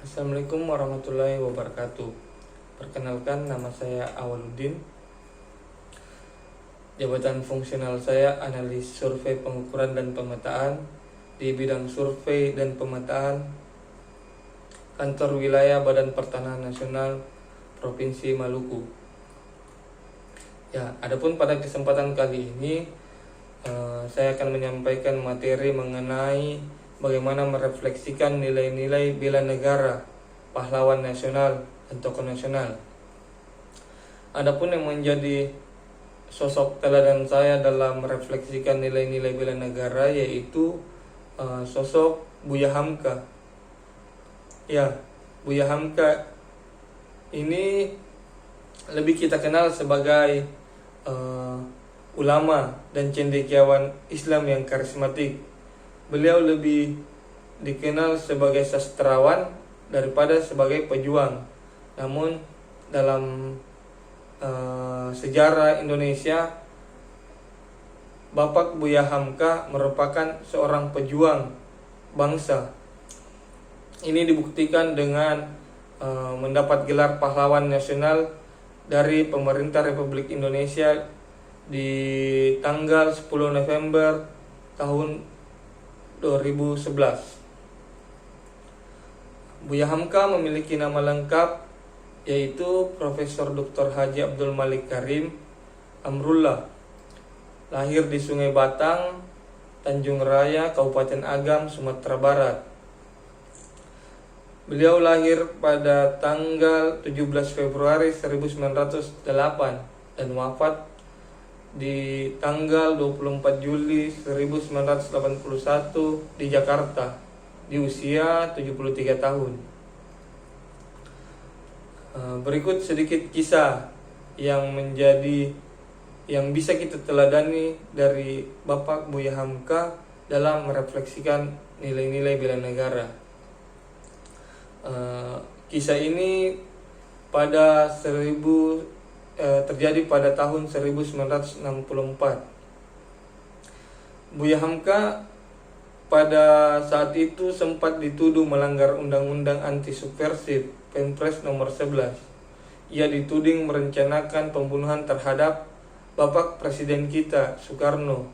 Assalamualaikum warahmatullahi wabarakatuh. Perkenalkan, nama saya Awaluddin. Jabatan fungsional saya analis survei pengukuran dan pemetaan di bidang survei dan pemetaan Kantor Wilayah Badan Pertanahan Nasional Provinsi Maluku. Adapun pada kesempatan kali ini saya akan menyampaikan materi mengenai bagaimana merefleksikan nilai-nilai bela negara, pahlawan nasional, dan tokoh nasional. Adapun yang menjadi sosok teladan saya dalam merefleksikan nilai-nilai bela negara yaitu sosok Buya Hamka. Buya Hamka ini lebih kita kenal sebagai ulama dan cendekiawan Islam yang karismatik. Beliau lebih dikenal sebagai sastrawan daripada sebagai pejuang. Namun dalam sejarah Indonesia, Bapak Buya Hamka merupakan seorang pejuang bangsa. Ini dibuktikan dengan mendapat gelar pahlawan nasional dari pemerintah Republik Indonesia di tanggal 10 November tahun 2011. Buya Hamka memiliki nama lengkap yaitu Profesor Dr. Haji Abdul Malik Karim Amrullah. Lahir di Sungai Batang, Tanjung Raya, Kabupaten Agam, Sumatera Barat. Beliau lahir pada tanggal 17 Februari 1908 dan wafat di tanggal 24 Juli 1981 di Jakarta di usia 73 tahun. Berikut sedikit kisah yang bisa kita teladani dari Bapak Buya Hamka dalam merefleksikan nilai-nilai bela negara. Kisah ini terjadi pada tahun 1964. Buya Hamka pada saat itu sempat dituduh melanggar undang-undang anti subversif Perpres nomor 11. Ia dituding merencanakan pembunuhan terhadap Bapak Presiden kita, Soekarno.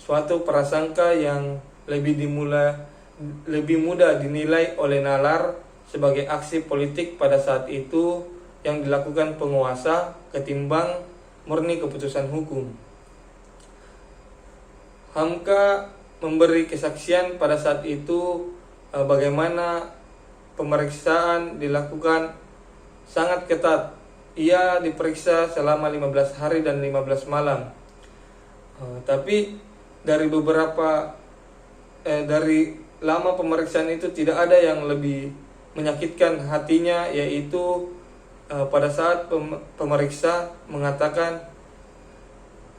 Suatu prasangka yang lebih mudah dinilai oleh nalar sebagai aksi politik pada saat itu yang dilakukan penguasa ketimbang murni keputusan hukum. Hamka memberi kesaksian pada saat itu bagaimana pemeriksaan dilakukan sangat ketat. Ia diperiksa selama 15 hari dan 15 malam. Tapi dari lama pemeriksaan itu tidak ada yang lebih menyakitkan hatinya, yaitu pada saat pemeriksa mengatakan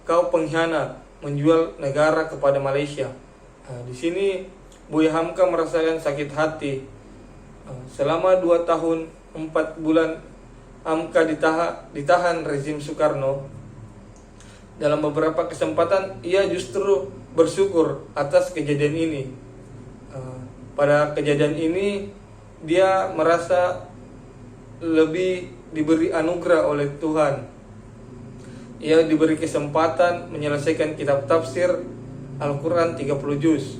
kau pengkhianat menjual negara kepada Malaysia. Di sini Buya Hamka merasakan sakit hati. Selama 2 tahun 4 bulan Hamka ditahan rezim Soekarno. Dalam beberapa kesempatan ia justru bersyukur atas kejadian ini. Pada kejadian ini dia merasa lebih diberi anugerah oleh Tuhan. Ia diberi kesempatan menyelesaikan kitab tafsir Al-Quran 30 juz.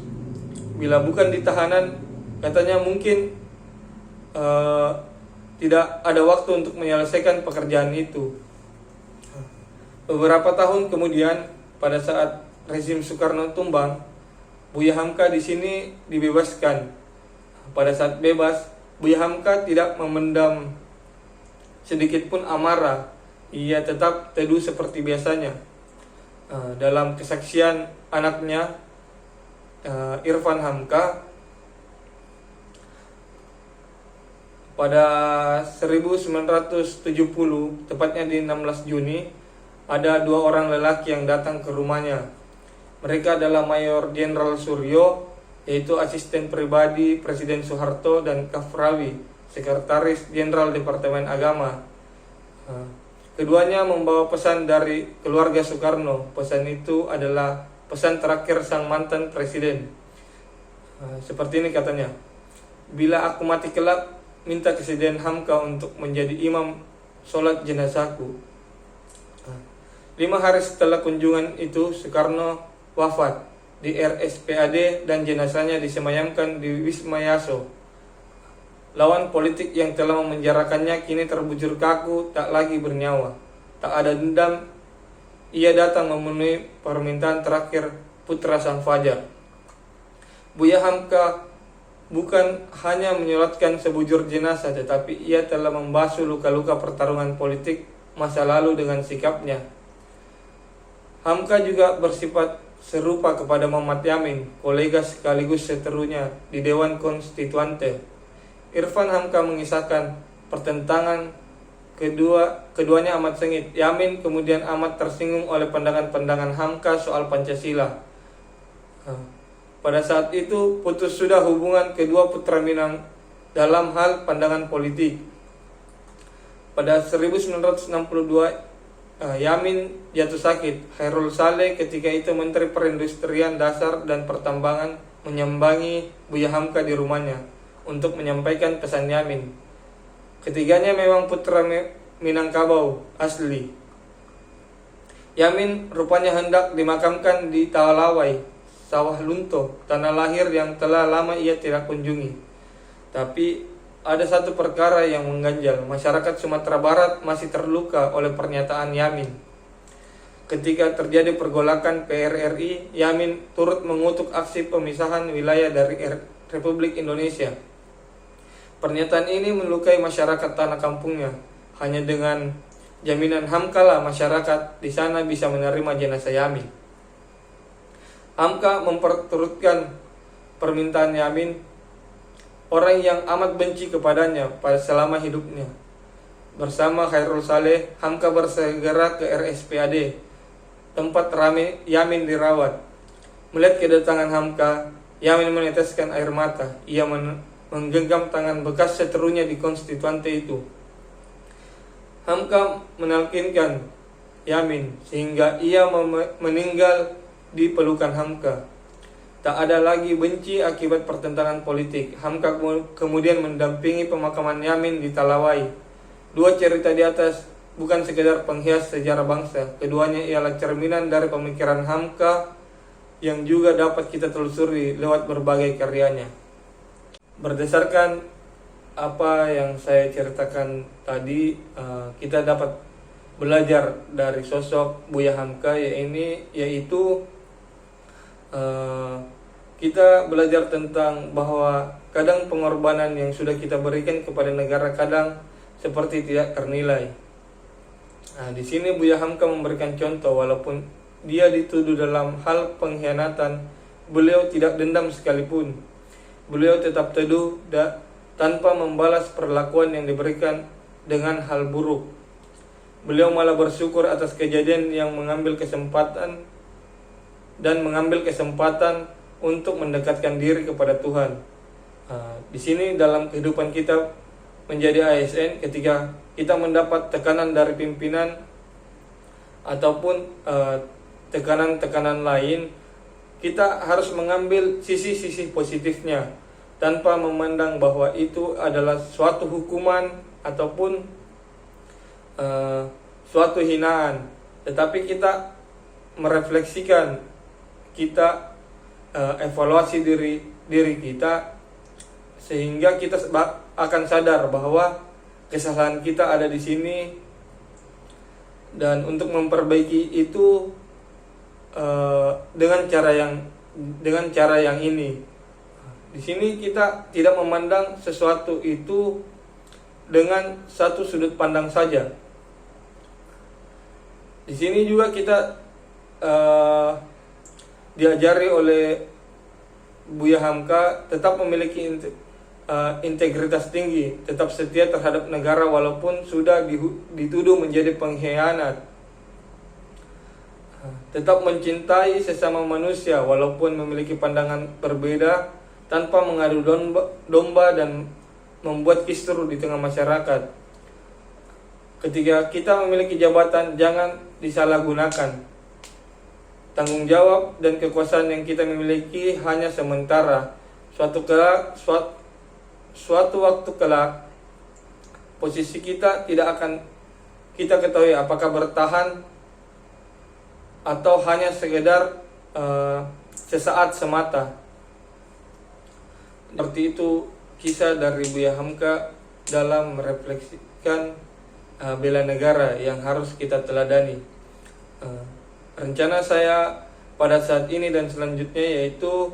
Bila bukan di tahanan, katanya mungkin tidak ada waktu untuk menyelesaikan pekerjaan itu. Beberapa tahun kemudian, pada saat rezim Soekarno tumbang, Buya Hamka di sini dibebaskan. Pada saat bebas, Buya Hamka tidak memendam sedikit pun amarah. Ia tetap teduh seperti biasanya. Dalam kesaksian anaknya, Irfan Hamka, pada 1970, tepatnya di 16 Juni, ada 2 orang lelaki yang datang ke rumahnya. Mereka adalah Mayor Jenderal Suryo, yaitu asisten pribadi Presiden Soeharto, dan Kafrawi, Sekretaris Jenderal Departemen Agama. Keduanya membawa pesan dari keluarga Soekarno. Pesan itu adalah pesan terakhir sang mantan presiden. Seperti ini katanya. bila aku mati kelak, minta kesediaan Hamka untuk menjadi imam sholat jenazahku. 5 hari setelah kunjungan itu, Soekarno wafat di RSPAD dan jenazahnya disemayamkan di Wisma Yaso. Lawan politik yang telah memenjarakannya kini terbujur kaku, tak lagi bernyawa. Tak ada dendam, ia datang memenuhi permintaan terakhir putra sang fajar. Buya Hamka bukan hanya menyolatkan sebujur jenazah, tetapi ia telah membasuh luka-luka pertarungan politik masa lalu dengan sikapnya. Hamka juga bersifat serupa kepada Muhammad Yamin, kolega sekaligus seterunya di Dewan Konstituante. Irfan Hamka mengisahkan pertentangan keduanya amat sengit. Yamin kemudian amat tersinggung oleh pandangan-pandangan Hamka soal Pancasila. Pada saat itu putus sudah hubungan kedua putra Minang dalam hal pandangan politik. Pada 1962 Yamin jatuh sakit. Khairul Saleh ketika itu Menteri Perindustrian Dasar dan Pertambangan menyambangi Buya Hamka di rumahnya untuk menyampaikan pesan Yamin. Ketiganya memang putra Minangkabau asli. Yamin rupanya hendak dimakamkan di Talawai, Sawah Lunto, tanah lahir yang telah lama ia tidak kunjungi. Tapi ada satu perkara yang mengganjal. Masyarakat Sumatera Barat masih terluka oleh pernyataan Yamin. Ketika terjadi pergolakan PRRI, Yamin turut mengutuk aksi pemisahan wilayah dari Republik Indonesia. Pernyataan ini melukai masyarakat tanah kampungnya. Hanya dengan jaminan Hamka lah masyarakat di sana bisa menerima jenazah Yamin. Hamka memperturutkan permintaan Yamin, orang yang amat benci kepadanya pada selama hidupnya. Bersama Khairul Saleh, Hamka bersegera ke RSPAD, tempat rame Yamin dirawat. Melihat kedatangan Hamka, Yamin meneteskan air mata. Ia menggenggam tangan bekas seterunya di Konstituante itu. Hamka menalkinkan Yamin sehingga ia meninggal di pelukan Hamka. Tak ada lagi benci akibat pertentangan politik. Hamka kemudian mendampingi pemakaman Yamin di Talawai. Dua cerita di atas bukan sekedar penghias sejarah bangsa. Keduanya ialah cerminan dari pemikiran Hamka yang juga dapat kita telusuri lewat berbagai karyanya. Berdasarkan apa yang saya ceritakan tadi, kita dapat belajar dari sosok Buya Hamka, yaitu kita belajar tentang bahwa kadang pengorbanan yang sudah kita berikan kepada negara kadang seperti tidak ternilai. Di sini Buya Hamka memberikan contoh, walaupun dia dituduh dalam hal pengkhianatan, beliau tidak dendam sekalipun. Beliau tetap teduh tanpa membalas perlakuan yang diberikan dengan hal buruk. Beliau malah bersyukur atas kejadian yang mengambil kesempatan untuk mendekatkan diri kepada Tuhan. Di sini dalam kehidupan kita menjadi ASN, ketika kita mendapat tekanan dari pimpinan ataupun tekanan-tekanan lain, kita harus mengambil sisi-sisi positifnya tanpa memandang bahwa itu adalah suatu hukuman ataupun suatu hinaan. Tetapi kita merefleksikan, kita evaluasi diri kita, sehingga kita akan sadar bahwa kesalahan kita ada di sini, dan untuk memperbaiki itu dengan cara yang ini. Di sini kita tidak memandang sesuatu itu dengan satu sudut pandang saja. Di sini juga kita diajari oleh Buya Hamka tetap memiliki integritas tinggi, tetap setia terhadap negara walaupun sudah dituduh menjadi pengkhianat, tetap mencintai sesama manusia walaupun memiliki pandangan berbeda, tanpa mengadu domba dan membuat kisruh di tengah masyarakat. Ketika kita memiliki jabatan, jangan disalahgunakan. Tanggung jawab dan kekuasaan yang kita miliki hanya sementara. Suatu suatu waktu kelak posisi kita tidak akan kita ketahui apakah bertahan atau hanya sekedar sesaat semata. Seperti itu kisah dari Buya Hamka dalam merefleksikan bela negara yang harus kita teladani. Rencana saya pada saat ini dan selanjutnya yaitu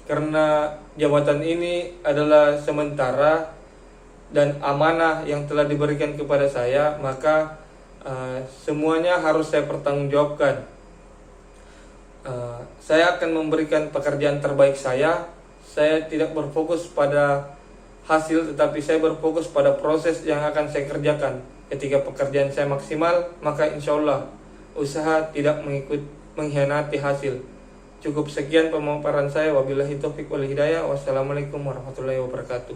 karena jabatan ini adalah sementara dan amanah yang telah diberikan kepada saya, maka semuanya harus saya pertanggungjawabkan. Saya akan memberikan pekerjaan terbaik saya. Saya tidak berfokus pada hasil, tetapi saya berfokus pada proses yang akan saya kerjakan. Ketika pekerjaan saya maksimal, maka insya Allah usaha tidak mengkhianati hasil. Cukup sekian pemaparan saya. Wabillahi taufiq wal hidayah. Wassalamualaikum warahmatullahi wabarakatuh.